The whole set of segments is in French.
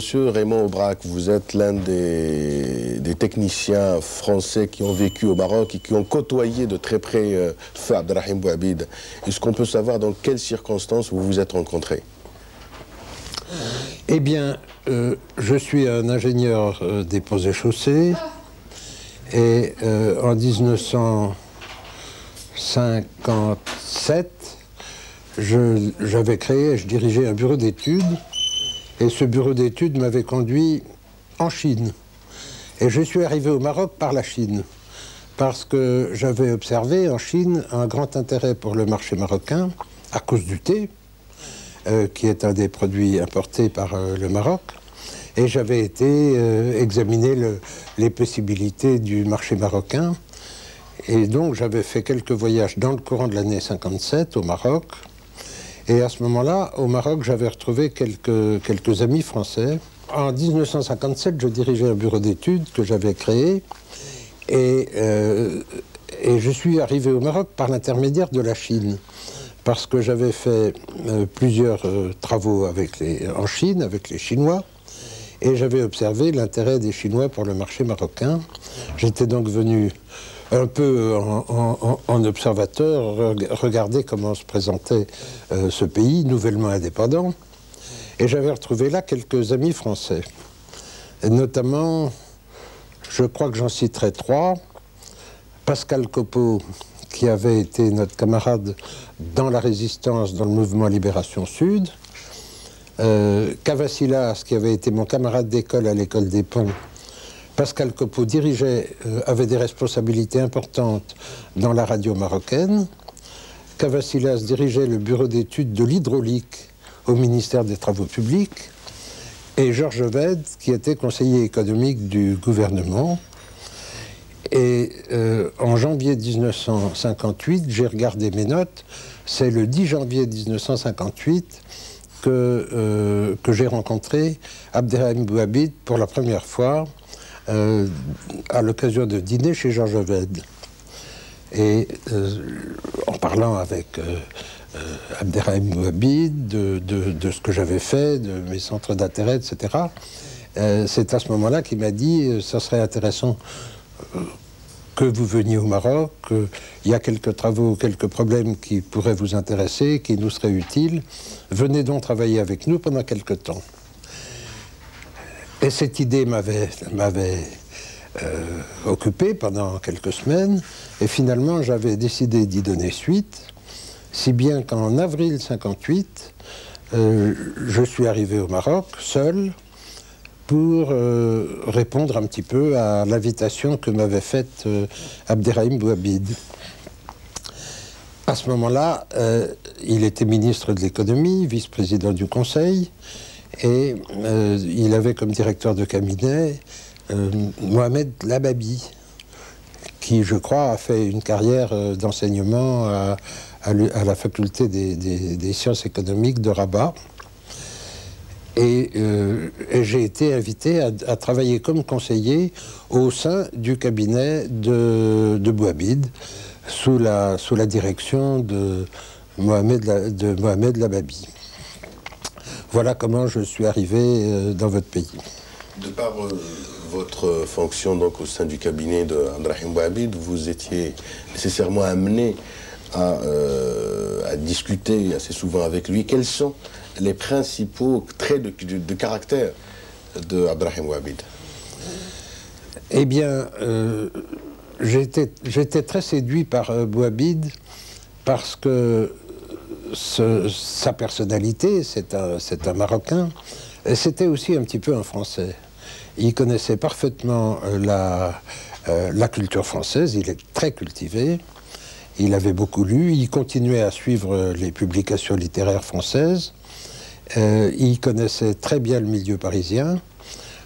monsieur Raymond Aubrac, vous êtes l'un des techniciens français qui ont vécu au Maroc et qui ont côtoyé de très près feu Abderrahim Bouhabid. Est-ce qu'on peut savoir dans quelles circonstances vous vous êtes rencontrés? Eh bien, je suis un ingénieur des ponts et chaussées et en 1957, j'avais créé, je dirigeais un bureau d'études et ce bureau d'études m'avait conduit en Chine. Et je suis arrivé au Maroc par la Chine parce que j'avais observé en Chine un grand intérêt pour le marché marocain à cause du thé, qui est un des produits importés par le Maroc. Et j'avais été examiner les possibilités du marché marocain. Et donc j'avais fait quelques voyages dans le courant de l'année 57 au Maroc. Et à ce moment-là, au Maroc, j'avais retrouvé quelques amis français. En 1957, je dirigeais un bureau d'études que j'avais créé. Et je suis arrivé au Maroc par l'intermédiaire de la Chine. Parce que j'avais fait plusieurs travaux en Chine, avec les Chinois, et j'avais observé l'intérêt des Chinois pour le marché marocain. J'étais donc venu un peu en observateur, regarder comment se présentait ce pays nouvellement indépendant, et j'avais retrouvé là quelques amis français. Et notamment, je crois que j'en citerai trois, Pascal Copeau, qui avait été notre camarade dans la résistance, dans le mouvement Libération Sud, Cavassilas, qui avait été mon camarade d'école à l'école des Ponts. Pascal Copeau avait des responsabilités importantes dans la radio marocaine. Cavassilas dirigeait le bureau d'études de l'hydraulique au ministère des Travaux publics. Et Georges Ovède, qui était conseiller économique du gouvernement. Et en janvier 1958, j'ai regardé mes notes, c'est le 10 janvier 1958 que j'ai rencontré Abderrahim Bouhabid pour la première fois à l'occasion de dîner chez Georges Ovède. Et en parlant avec Abderrahim Bouhabid de ce que j'avais fait, de mes centres d'intérêt, etc., c'est à ce moment-là qu'il m'a dit ça serait intéressant que vous veniez au Maroc, il y a quelques travaux, quelques problèmes qui pourraient vous intéresser, qui nous seraient utiles. Venez donc travailler avec nous pendant quelque temps. Et cette idée m'avait occupé pendant quelques semaines, et finalement j'avais décidé d'y donner suite, si bien qu'en avril 58, je suis arrivé au Maroc, seul, pour répondre un petit peu à l'invitation que m'avait faite Abderrahim Bouhabid. À ce moment-là, il était ministre de l'économie, vice-président du Conseil, et il avait comme directeur de cabinet Mohamed Lababi, qui, je crois, a fait une carrière d'enseignement à la faculté des sciences économiques de Rabat. Et j'ai été invité à travailler comme conseiller au sein du cabinet de Bouhabid, sous la direction de Mohamed Lababi. Voilà comment je suis arrivé dans votre pays. De par votre fonction donc, au sein du cabinet d'Abderrahim Bouhabid, vous étiez nécessairement amené à discuter assez souvent avec lui. Quels sont les principaux traits de caractère d'Abderrahim Bouhabid? Eh bien, j'étais très séduit par Bouhabid parce que sa personnalité, c'est un Marocain, et c'était aussi un petit peu un Français. Il connaissait parfaitement la culture française, il est très cultivé, il avait beaucoup lu, il continuait à suivre les publications littéraires françaises, il connaissait très bien le milieu parisien.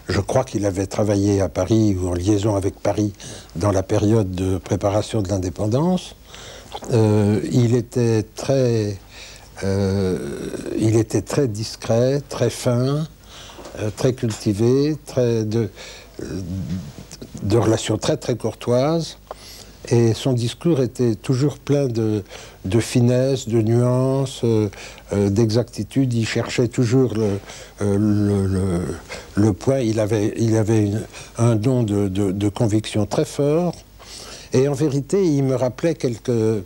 Je crois qu'il avait travaillé à Paris ou en liaison avec Paris dans la période de préparation de l'indépendance. Il était très discret, très fin, très cultivé, de relations très courtoises. Et son discours était toujours plein de finesse, de nuances, d'exactitude. Il cherchait toujours le point. Il avait un don de conviction très fort. Et en vérité, il me rappelait quelques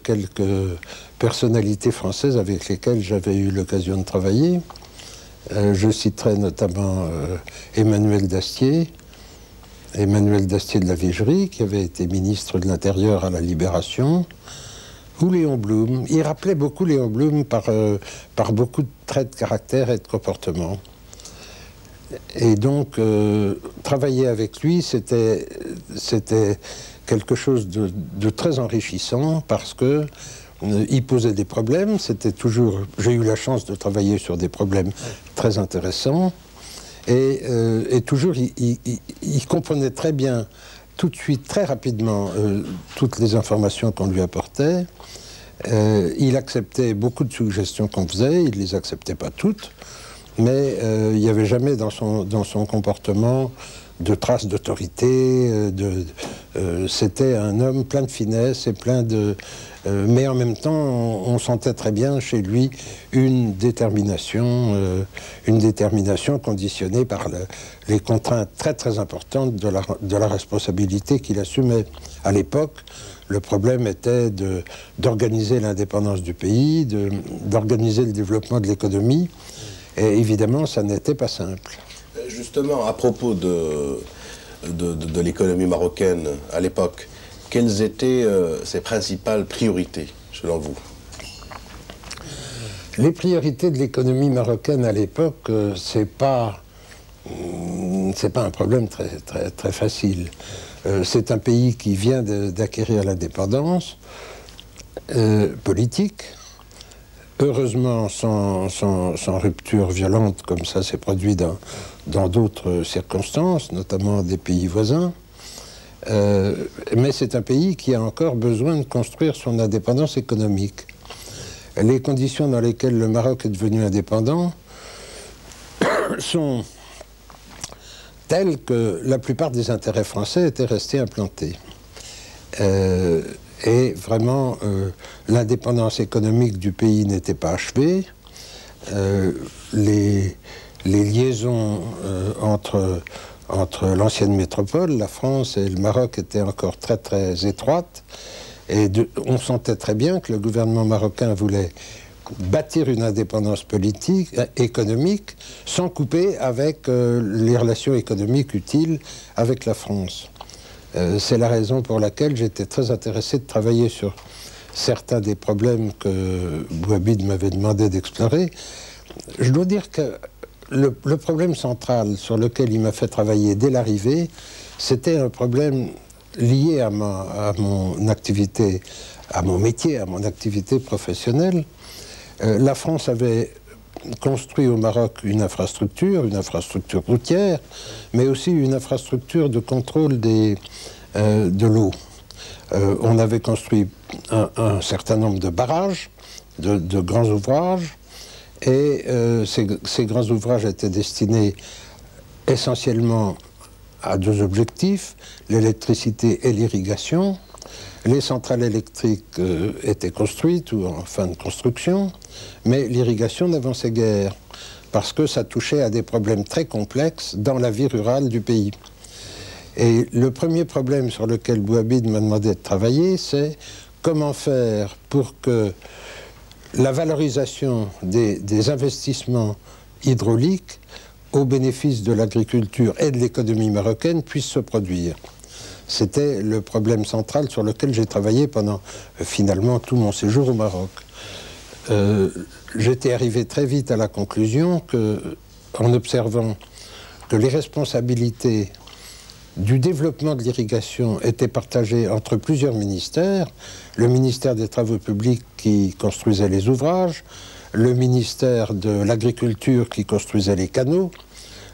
personnalités françaises avec lesquelles j'avais eu l'occasion de travailler. Je citerai notamment Emmanuel Dastier de la Vigerie, qui avait été ministre de l'Intérieur à la Libération, ou Léon Blum. Il rappelait beaucoup Léon Blum par beaucoup de traits de caractère et de comportement. Et donc, travailler avec lui, c'était quelque chose de très enrichissant, parce que il posait des problèmes. C'était toujours... J'ai eu la chance de travailler sur des problèmes très intéressants. Et toujours, il comprenait très bien, tout de suite, très rapidement, toutes les informations qu'on lui apportait. Il acceptait beaucoup de suggestions qu'on faisait, il ne les acceptait pas toutes, mais il n'y avait jamais dans son comportement de traces d'autorité. C'était un homme plein de finesse et plein de... mais en même temps, on sentait très bien chez lui une détermination conditionnée par les contraintes très très importantes de la responsabilité qu'il assumait. À l'époque, le problème était d'organiser l'indépendance du pays, d'organiser le développement de l'économie, et évidemment, ça n'était pas simple. Justement, à propos de l'économie marocaine à l'époque, quelles étaient ses principales priorités, selon vous? Les priorités de l'économie marocaine à l'époque, c'est pas un problème très facile. C'est un pays qui vient d'acquérir l'indépendance politique, heureusement sans rupture violente comme ça s'est produit dans d'autres circonstances, notamment des pays voisins. Mais c'est un pays qui a encore besoin de construire son indépendance économique. Les conditions dans lesquelles le Maroc est devenu indépendant sont telles que la plupart des intérêts français étaient restés implantés. Et vraiment, l'indépendance économique du pays n'était pas achevée. Les liaisons entre l'ancienne métropole, la France et le Maroc étaient encore très très étroites. Et on sentait très bien que le gouvernement marocain voulait bâtir une indépendance politique, économique, sans couper avec les relations économiques utiles avec la France. C'est la raison pour laquelle j'étais très intéressé de travailler sur certains des problèmes que Bouabid m'avait demandé d'explorer. Je dois dire que le problème central sur lequel il m'a fait travailler dès l'arrivée, c'était un problème lié à mon activité, à mon métier, à mon activité professionnelle. La France avait construit au Maroc une infrastructure routière, mais aussi une infrastructure de contrôle de l'eau. On avait construit un certain nombre de barrages, de grands ouvrages, et ces grands ouvrages étaient destinés essentiellement à deux objectifs, l'électricité et l'irrigation. Les centrales électriques étaient construites ou en fin de construction, mais l'irrigation n'avançait guère, parce que ça touchait à des problèmes très complexes dans la vie rurale du pays. Et le premier problème sur lequel Bouabid m'a demandé de travailler, c'est comment faire pour que la valorisation des investissements hydrauliques au bénéfice de l'agriculture et de l'économie marocaine puisse se produire. C'était le problème central sur lequel j'ai travaillé pendant finalement tout mon séjour au Maroc. J'étais arrivé très vite à la conclusion en observant que les responsabilités du développement de l'irrigation étaient partagées entre plusieurs ministères, le ministère des Travaux publics qui construisait les ouvrages, le ministère de l'Agriculture qui construisait les canaux,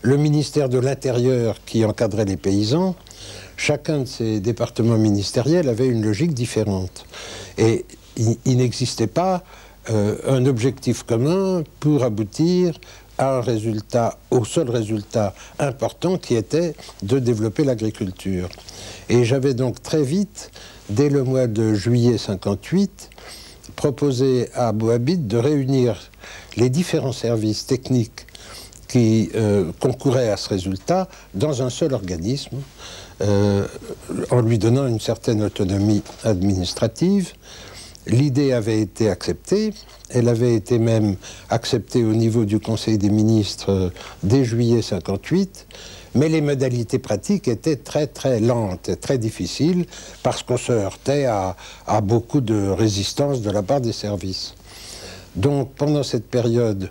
le ministère de l'Intérieur qui encadrait les paysans. Chacun de ces départements ministériels avait une logique différente. Et il n'existait pas un objectif commun pour aboutir à un résultat, au seul résultat important qui était de développer l'agriculture. Et j'avais donc très vite dès le mois de juillet 58, proposé à Bouhabid de réunir les différents services techniques qui concouraient à ce résultat dans un seul organisme, en lui donnant une certaine autonomie administrative. L'idée avait été acceptée, elle avait été même acceptée au niveau du Conseil des ministres dès juillet 58, mais les modalités pratiques étaient très très lentes et très difficiles parce qu'on se heurtait à beaucoup de résistance de la part des services. Donc pendant cette période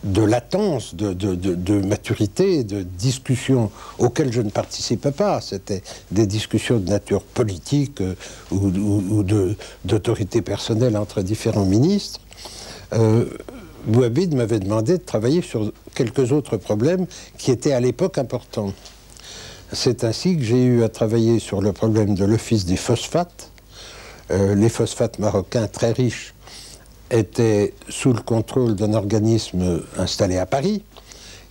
de latence, de maturité, de discussions auxquelles je ne participais pas, c'était des discussions de nature politique ou d'autorité personnelle entre différents ministres, Bouhabid m'avait demandé de travailler sur quelques autres problèmes qui étaient à l'époque importants. C'est ainsi que j'ai eu à travailler sur le problème de l'office des phosphates. Les phosphates marocains très riches étaient sous le contrôle d'un organisme installé à Paris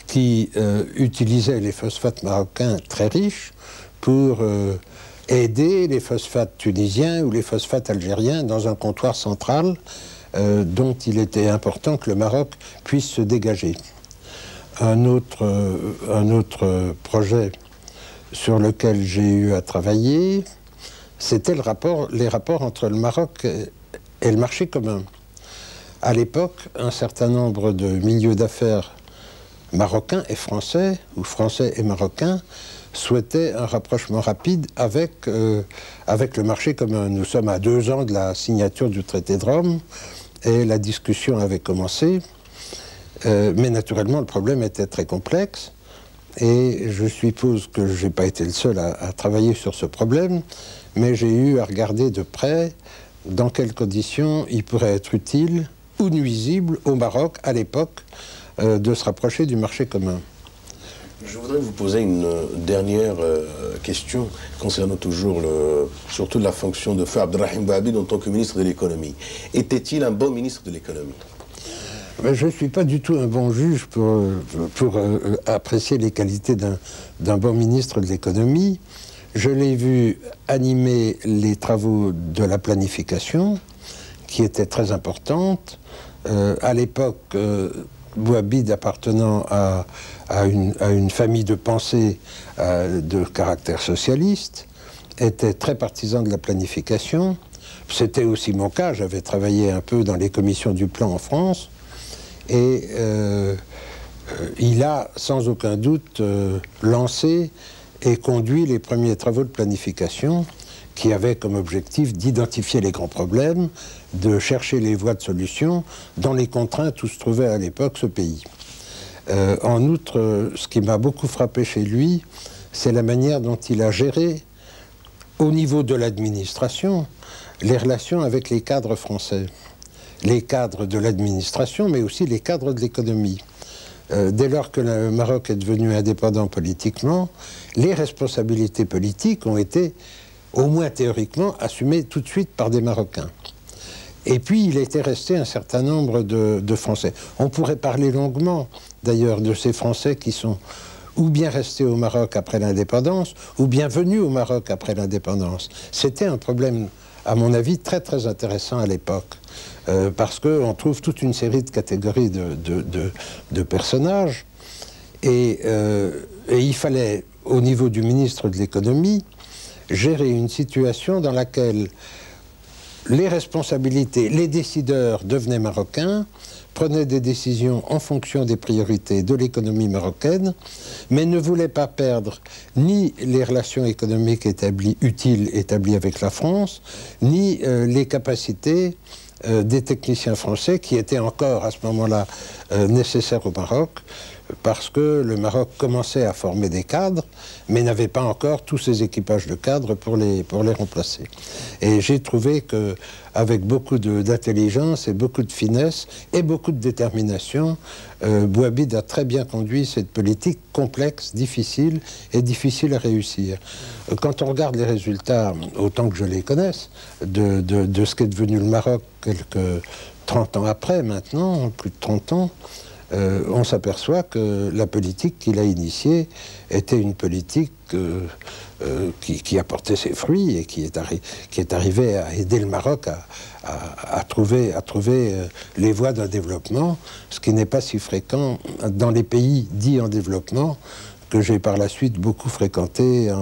qui utilisait les phosphates marocains très riches pour aider les phosphates tunisiens ou les phosphates algériens dans un comptoir central dont il était important que le Maroc puisse se dégager. Un autre projet sur lequel j'ai eu à travailler, c'était les rapports entre le Maroc et le marché commun. À l'époque, un certain nombre de milieux d'affaires marocains et français, ou français et marocains, souhaitaient un rapprochement rapide avec le marché commun. Nous sommes à 2 ans de la signature du traité de Rome, et la discussion avait commencé, mais naturellement le problème était très complexe, et je suppose que je n'ai pas été le seul à travailler sur ce problème, mais j'ai eu à regarder de près dans quelles conditions il pourrait être utile ou nuisible au Maroc, à l'époque, de se rapprocher du marché commun. Je voudrais vous poser une dernière question concernant toujours surtout la fonction de Feu Abdelrahim Bouhabid en tant que ministre de l'économie. Était-il un bon ministre de l'économie? Je ne suis pas du tout un bon juge pour apprécier les qualités d'un bon ministre de l'économie. Je l'ai vu animer les travaux de la planification, qui étaient très importantes. À l'époque, Bouhabid, appartenant à une famille de pensée de caractère socialiste, était très partisan de la planification. C'était aussi mon cas, j'avais travaillé un peu dans les commissions du plan en France, et il a sans aucun doute lancé et conduit les premiers travaux de planification qui avaient comme objectif d'identifier les grands problèmes, de chercher les voies de solution dans les contraintes où se trouvait à l'époque ce pays. En outre, ce qui m'a beaucoup frappé chez lui, c'est la manière dont il a géré, au niveau de l'administration, les relations avec les cadres français. Les cadres de l'administration, mais aussi les cadres de l'économie. Dès lors que le Maroc est devenu indépendant politiquement, les responsabilités politiques ont été, au moins théoriquement, assumées tout de suite par des Marocains. Et puis, il était resté un certain nombre de Français. On pourrait parler longuement, d'ailleurs, de ces Français qui sont ou bien restés au Maroc après l'indépendance, ou bien venus au Maroc après l'indépendance. C'était un problème, à mon avis, très très intéressant à l'époque, parce qu'on trouve toute une série de catégories de personnages, et il fallait, au niveau du ministre de l'économie, gérer une situation dans laquelle les responsabilités, les décideurs devenaient marocains, prenaient des décisions en fonction des priorités de l'économie marocaine, mais ne voulaient pas perdre ni les relations économiques utiles établies avec la France, ni les capacités des techniciens français qui étaient encore à ce moment-là nécessaires au Maroc, parce que le Maroc commençait à former des cadres, mais n'avait pas encore tous ses équipages de cadres pour les remplacer. Et j'ai trouvé qu'avec beaucoup d'intelligence et beaucoup de finesse et beaucoup de détermination, Bouhabid a très bien conduit cette politique complexe, difficile et difficile à réussir. Quand on regarde les résultats, autant que je les connaisse, de ce qu'est devenu le Maroc quelques 30 ans après maintenant, plus de 30 ans, on s'aperçoit que la politique qu'il a initiée était une politique qui a porté ses fruits et qui est arrivée à aider le Maroc à trouver les voies d'un développement, ce qui n'est pas si fréquent dans les pays dits en développement, que j'ai par la suite beaucoup fréquenté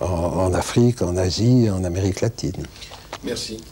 en Afrique, en Asie, en Amérique latine. Merci.